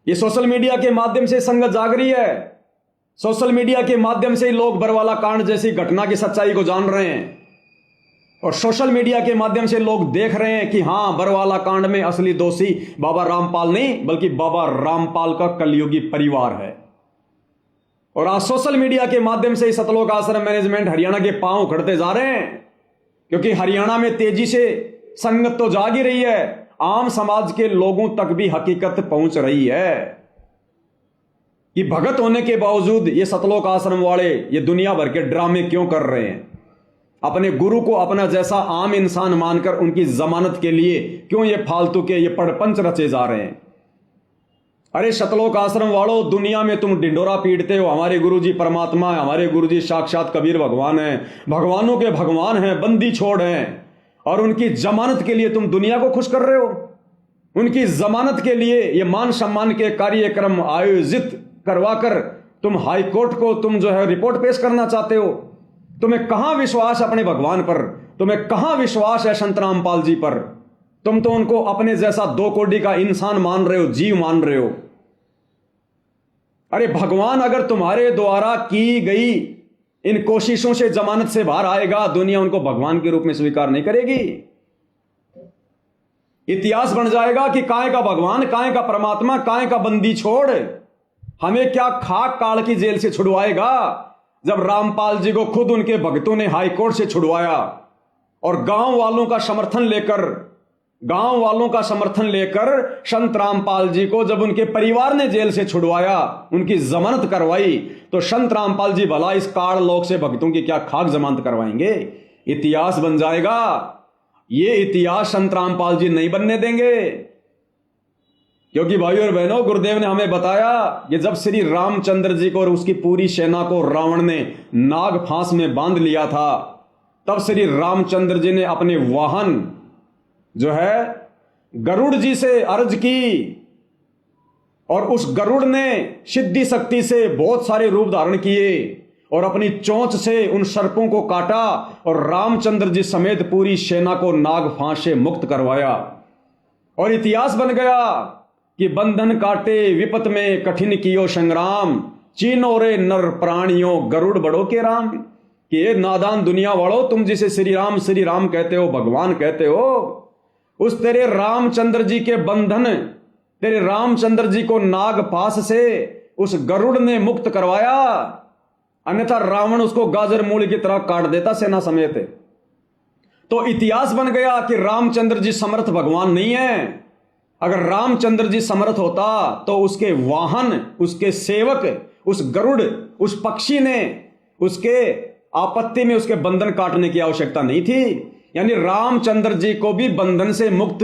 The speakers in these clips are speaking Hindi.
ये सोशल मीडिया के माध्यम से संगत जाग रही है। सोशल मीडिया के माध्यम से लोग बरवाला कांड जैसी घटना की सच्चाई को जान रहे हैं और सोशल मीडिया के माध्यम से लोग देख रहे हैं कि हां, बरवाला कांड में असली दोषी बाबा रामपाल नहीं बल्कि बाबा रामपाल का कलयुगी परिवार है। और आज सोशल मीडिया के माध्यम से सतलोक आश्रम मैनेजमेंट हरियाणा के पांव उखड़ते जा रहे हैं, क्योंकि हरियाणा में तेजी से संगत तो जाग ही रही है, आम समाज के लोगों तक भी हकीकत पहुंच रही है कि भगत होने के बावजूद ये सतलोक आश्रम वाले ये दुनिया भर के ड्रामे क्यों कर रहे हैं। अपने गुरु को अपना जैसा आम इंसान मानकर उनकी जमानत के लिए क्यों ये फालतू के ये पड़पंच रचे जा रहे हैं। अरे सतलोक आश्रम वालों, दुनिया में तुम ढिंडोरा पीटते हो हमारे गुरुजी परमात्मा है, हमारे गुरुजी साक्षात कबीर भगवान है, भगवानों के भगवान हैं, बंदी छोड़ हैं, और उनकी जमानत के लिए तुम दुनिया को खुश कर रहे हो। उनकी जमानत के लिए ये मान सम्मान के कार्यक्रम आयोजित करवाकर तुम हाई कोर्ट को तुम जो है रिपोर्ट पेश करना चाहते हो। तुम्हें कहां विश्वास अपने भगवान पर, तुम्हें कहां विश्वास है संत रामपाल जी पर। तुम तो उनको अपने जैसा 2 कोड़ी का इंसान मान रहे हो, जीव मान रहे हो। अरे भगवान अगर तुम्हारे द्वारा की गई इन कोशिशों से जमानत से बाहर आएगा, दुनिया उनको भगवान के रूप में स्वीकार नहीं करेगी। इतिहास बन जाएगा कि काहे का भगवान, काहे का परमात्मा, काहे का बंदी छोड़। हमें क्या खाक काल की जेल से छुड़वाएगा, जब रामपाल जी को खुद उनके भक्तों ने हाई कोर्ट से छुड़वाया और गांव वालों का समर्थन लेकर संत रामपाल जी को जब उनके परिवार ने जेल से छुड़वाया, उनकी जमानत करवाई, तो संत रामपाल जी भला इस काल लोक से भक्तों की क्या खाक जमानत करवाएंगे। इतिहास बन जाएगा। ये इतिहास संत रामपाल जी नहीं बनने देंगे, क्योंकि भाइयों और बहनों, गुरुदेव ने हमें बताया कि जब श्री रामचंद्र जी को और उसकी पूरी सेना को रावण ने नाग फांस में बांध लिया था, तब श्री रामचंद्र जी ने अपने वाहन जो है गरुड़ जी से अर्ज की, और उस गरुड़ ने सिद्धि शक्ति से बहुत सारे रूप धारण किए और अपनी चोंच से उन सर्पों को काटा और रामचंद्र जी समेत पूरी सेना को नाग फांस से मुक्त करवाया। और इतिहास बन गया कि बंधन काटे विपत में कठिन कियो संग्राम, चीनो रे नर प्राणियों गरुड़ बड़ो के राम। कि ये नादान दुनिया वालों, तुम जिसे श्री राम कहते हो, भगवान कहते हो, उस तेरे रामचंद्र जी के बंधन, तेरे रामचंद्र जी को नाग फांस से उस गरुड़ ने मुक्त करवाया, अन्यथा रावण उसको गाजर मूली की तरह काट देता सेना समेत। तो इतिहास बन गया कि रामचंद्र जी समर्थ भगवान नहीं है। अगर रामचंद्र जी समर्थ होता तो उसके वाहन, उसके सेवक, उस गरुड़, उस पक्षी ने उसके आपत्ति में उसके बंधन काटने की आवश्यकता नहीं थी। यानी रामचंद्र जी को भी बंधन से मुक्त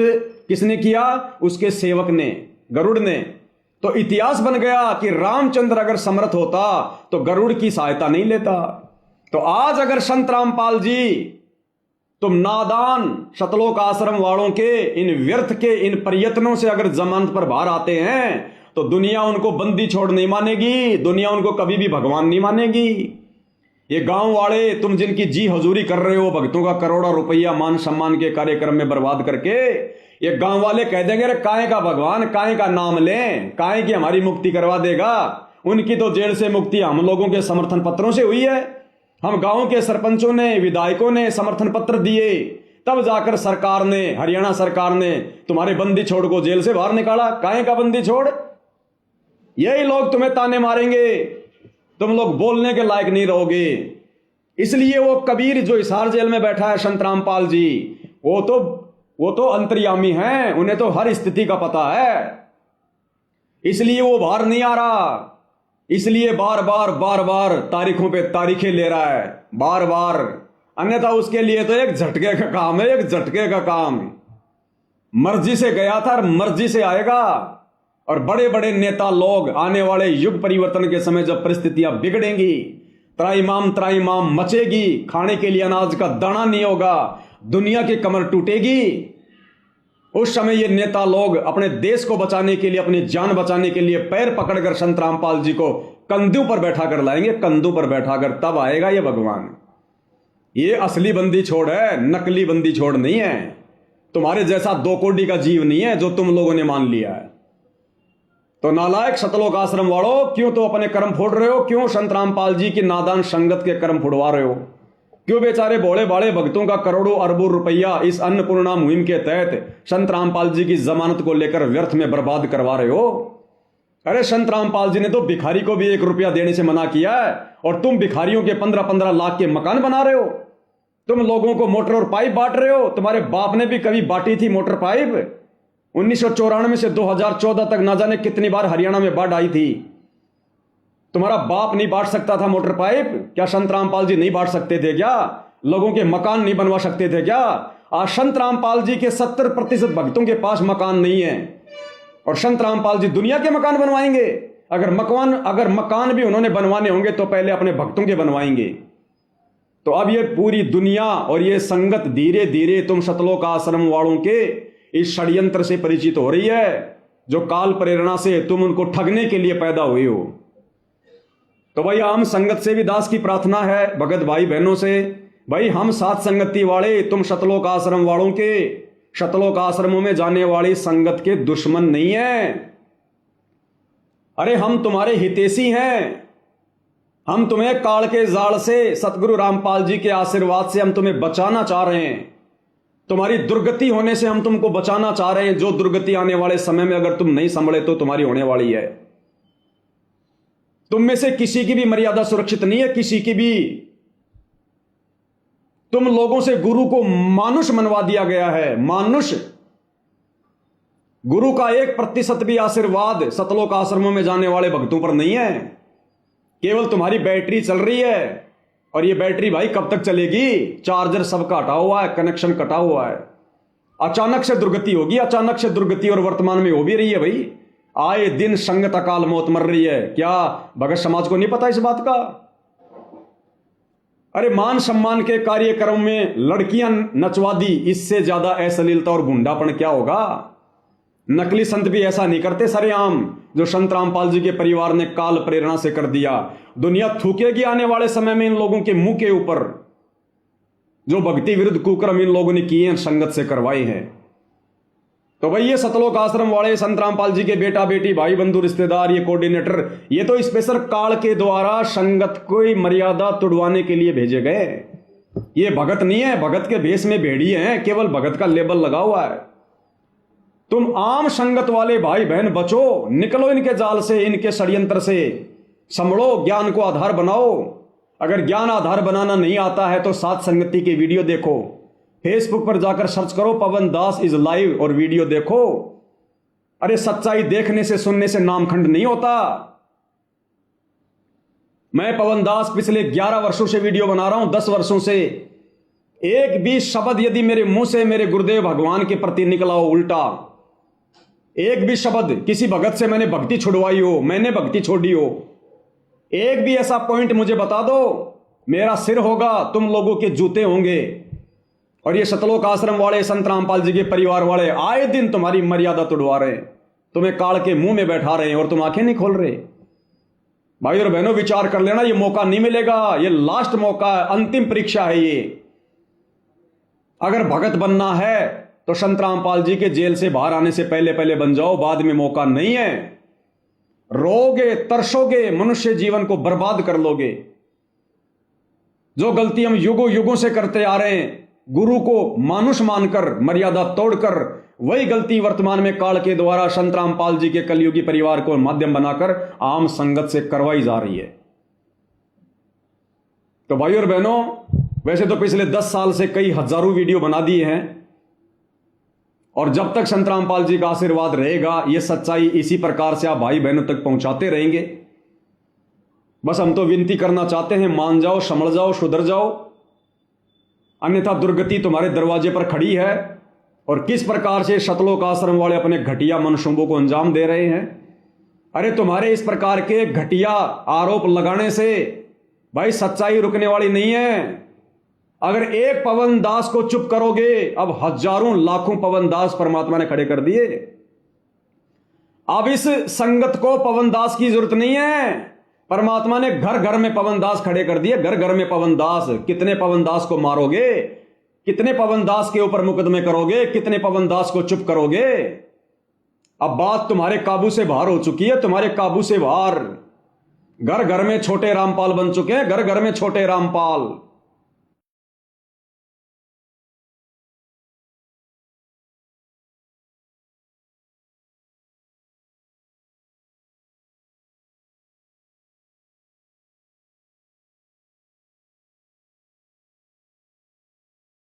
किसने किया? उसके सेवक ने, गरुड़ ने। तो इतिहास बन गया कि रामचंद्र अगर समर्थ होता तो गरुड़ की सहायता नहीं लेता। तो आज अगर संत रामपाल जी, तुम नादान सतलोक आश्रम वालों के इन व्यर्थ के इन प्रयत्नों से अगर जमानत पर बाहर आते हैं, तो दुनिया उनको बंदी छोड़ नहीं मानेगी, दुनिया उनको कभी भी भगवान नहीं मानेगी। ये गांव वाले, तुम जिनकी जी हजूरी कर रहे हो, भक्तों का करोड़ों रुपया मान सम्मान के कार्यक्रम में बर्बाद करके, ये गांव वाले कह देंगे, अरे काहे का भगवान, काहे का नाम लें, काहे की हमारी मुक्ति करवा देगा। उनकी तो जेल से मुक्ति हम लोगों के समर्थन पत्रों से हुई है। हम गांव के सरपंचों ने, विधायकों ने समर्थन पत्र दिए, तब जाकर सरकार ने, हरियाणा सरकार ने तुम्हारे बंदी छोड़ को जेल से बाहर निकाला। काहे का बंदी छोड़? यही लोग तुम्हें ताने मारेंगे, तुम लोग बोलने के लायक नहीं रहोगे। इसलिए वो कबीर जो हिसार जेल में बैठा है, संत रामपाल जी, वो तो अंतर्यामी हैं, उन्हें तो हर स्थिति का पता है। इसलिए वो बाहर नहीं आ रहा, इसलिए बार बार तारीखों पे तारीखें ले रहा है, बार बार। अन्यथा उसके लिए तो एक झटके का काम है, एक झटके का काम। मर्जी से गया था और मर्जी से आएगा। और बड़े बड़े नेता लोग आने वाले युग परिवर्तन के समय जब परिस्थितियां बिगड़ेंगी, त्राईमाम मचेगी, खाने के लिए अनाज का दाना नहीं होगा, दुनिया की कमर टूटेगी, उस समय ये नेता लोग अपने देश को बचाने के लिए, अपनी जान बचाने के लिए पैर पकड़कर संत रामपाल जी को कंधों पर बैठा कर लाएंगे, कंधों पर बैठाकर। तब आएगा ये भगवान। ये असली बंदी छोड़ है, नकली बंदी छोड़ नहीं है। तुम्हारे जैसा 2 कोड़ी का जीव नहीं है जो तुम लोगों ने मान लिया है। तो नालायक सतलोक आश्रम वालों, क्यों तो अपने कर्म फोड़ रहे हो? क्यों संत रामपाल जी की नादान संगत के कर्म फुड़वा रहे हो? क्यों बेचारे भोले भाले भक्तों का करोड़ों अरबों रुपया इस अन्नपूर्णा मुहिम के तहत संत रामपाल जी की जमानत को लेकर व्यर्थ में बर्बाद करवा रहे हो? अरे संत रामपाल जी ने तो भिखारी को भी 1 रुपया देने से मना किया है, और तुम भिखारियों के 15-15 लाख के मकान बना रहे हो। तुम लोगों को मोटर और पाइप बांट रहे हो। तुम्हारे बाप ने भी कभी बांटी थी मोटर पाइप? 1994 से 2014 तक ना जाने कितनी बार हरियाणा में बाढ़ आई थी। तुम्हारा बाप नहीं बांट सकता था मोटर पाइप? क्या संत रामपाल जी नहीं बांट सकते थे क्या? लोगों के मकान नहीं बनवा सकते थे क्या? आज संत रामपाल जी के 70% भक्तों के पास मकान नहीं है, और संत रामपाल जी दुनिया के मकान बनवाएंगे। अगर मकान भी उन्होंने बनवाने होंगे तो पहले अपने भक्तों के बनवाएंगे। तो अब ये पूरी दुनिया और ये संगत धीरे धीरे तुम सतलोक आश्रम वालों के इस षड्यंत्र से परिचित हो रही है, जो काल प्रेरणा से तुम उनको ठगने के लिए पैदा हुए हो। तो भाई आम संगत से भी दास की प्रार्थना है, भगत भाई बहनों से, भाई हम साथ संगति वाले, तुम सतलोक आश्रम वालों के सतलोक आश्रमों में जाने वाली संगत के दुश्मन नहीं है। अरे हम तुम्हारे हितैषी हैं। हम तुम्हें काल के जाल से, सतगुरु रामपाल जी के आशीर्वाद से हम तुम्हें बचाना चाह रहे हैं। तुम्हारी दुर्गति होने से हम तुमको बचाना चाह रहे हैं। जो दुर्गति आने वाले समय में अगर तुम नहीं संभले तो तुम्हारी होने वाली है। तुम में से किसी की भी मर्यादा सुरक्षित नहीं है, किसी की भी। तुम लोगों से गुरु को मानुष मनवा दिया गया है, मानुष। गुरु का 1% भी आशीर्वाद सतलोक आश्रमों में जाने वाले भक्तों पर नहीं है। केवल तुम्हारी बैटरी चल रही है, और ये बैटरी भाई कब तक चलेगी? चार्जर सबका हटा हुआ है, कनेक्शन कटा हुआ है। अचानक से दुर्गति होगी, अचानक से दुर्गति, और वर्तमान में हो भी रही है भाई। आए दिन संगत अकाल मौत मर रही है। क्या भगत समाज को नहीं पता इस बात का? अरे मान सम्मान के कार्यक्रम में लड़कियां नचवा दी, इससे ज्यादा अश्लीलता और गुंडापन क्या होगा? नकली संत भी ऐसा नहीं करते सरेआम, जो संत रामपाल जी के परिवार ने काल प्रेरणा से कर दिया। दुनिया थूकेगी आने वाले समय में इन लोगों के मुंह के ऊपर, जो भक्ति विरुद्ध कुकर्म इन लोगों ने किए हैं, संगत से करवाए हैं। तो भाई ये सतलोक आश्रम वाले, संत रामपाल जी के बेटा बेटी, भाई बंधु रिश्तेदार, ये कोऑर्डिनेटर, ये तो स्पेशल काल के द्वारा संगत को मर्यादा तुड़वाने के लिए भेजे गए। ये भगत नहीं है, भगत के भेष में भेड़िए हैं, केवल भगत का लेबल लगा हुआ है। तुम आम संगत वाले भाई बहन बचो, निकलो इनके जाल से, इनके षड्यंत्र से, संभलो, ज्ञान को आधार बनाओ। अगर ज्ञान आधार बनाना नहीं आता है तो साथ संगति के वीडियो देखो, फेसबुक पर जाकर सर्च करो पवन दास इज लाइव और वीडियो देखो। अरे सच्चाई देखने से सुनने से नामखंड नहीं होता। मैं पवन दास पिछले 11 वर्षों से वीडियो बना रहा हूं, 10 वर्षों से। एक भी शब्द यदि मेरे मुंह से मेरे गुरुदेव भगवान के प्रति निकला हो उल्टा, एक भी शब्द किसी भगत से मैंने भक्ति छुड़वाई हो, मैंने भक्ति छोड़ी हो, एक भी ऐसा पॉइंट मुझे बता दो, मेरा सिर होगा, तुम लोगों के जूते होंगे। और ये सतलोक आश्रम वाले, संत रामपाल जी के परिवार वाले आए दिन तुम्हारी मर्यादा तुड़वा रहे हैं, तुम्हें काल के मुंह में बैठा रहे हैं, और तुम आंखें नहीं खोल रहे। भाई और बहनों, विचार कर लेना, ये मौका नहीं मिलेगा, ये लास्ट मौका है, अंतिम परीक्षा है ये। अगर भगत बनना है तो संत रामपाल जी के जेल से बाहर आने से पहले पहले बन जाओ, बाद में मौका नहीं है। रोगे, तरसोगे, मनुष्य जीवन को बर्बाद कर लोगे। जो गलती हम युगों युगों से करते आ रहे हैं, गुरु को मानुष मानकर, मर्यादा तोड़कर, वही गलती वर्तमान में काल के द्वारा संत रामपाल जी के कलयुगी परिवार को माध्यम बनाकर आम संगत से करवाई जा रही है। तो भाई और बहनों, वैसे तो पिछले 10 साल से कई हजारों वीडियो बना दिए हैं, और जब तक संत रामपाल जी का आशीर्वाद रहेगा, ये सच्चाई इसी प्रकार से आप भाई बहनों तक पहुंचाते रहेंगे। बस हम तो विनती करना चाहते हैं, मान जाओ, समझ जाओ, सुधर जाओ, अन्यथा दुर्गति तुम्हारे दरवाजे पर खड़ी है। और किस प्रकार से सतलोक आश्रम वाले अपने घटिया मनसूबों को अंजाम दे रहे हैं। अरे तुम्हारे इस प्रकार के घटिया आरोप लगाने से भाई सच्चाई रुकने वाली नहीं है। अगर एक पवन दास को चुप करोगे, अब हजारों लाखों पवन दास परमात्मा ने खड़े कर दिए। अब इस संगत को पवन दास की जरूरत नहीं है, परमात्मा ने घर घर में पवन दास खड़े कर दिए। घर घर में पवन दास। कितने पवन दास को मारोगे, कितने पवन दास के ऊपर मुकदमे करोगे, कितने पवन दास को चुप करोगे? अब बात तुम्हारे काबू से बाहर हो चुकी है, तुम्हारे काबू से बाहर। घर घर में छोटे रामपाल बन चुके हैं, घर घर में छोटे रामपाल।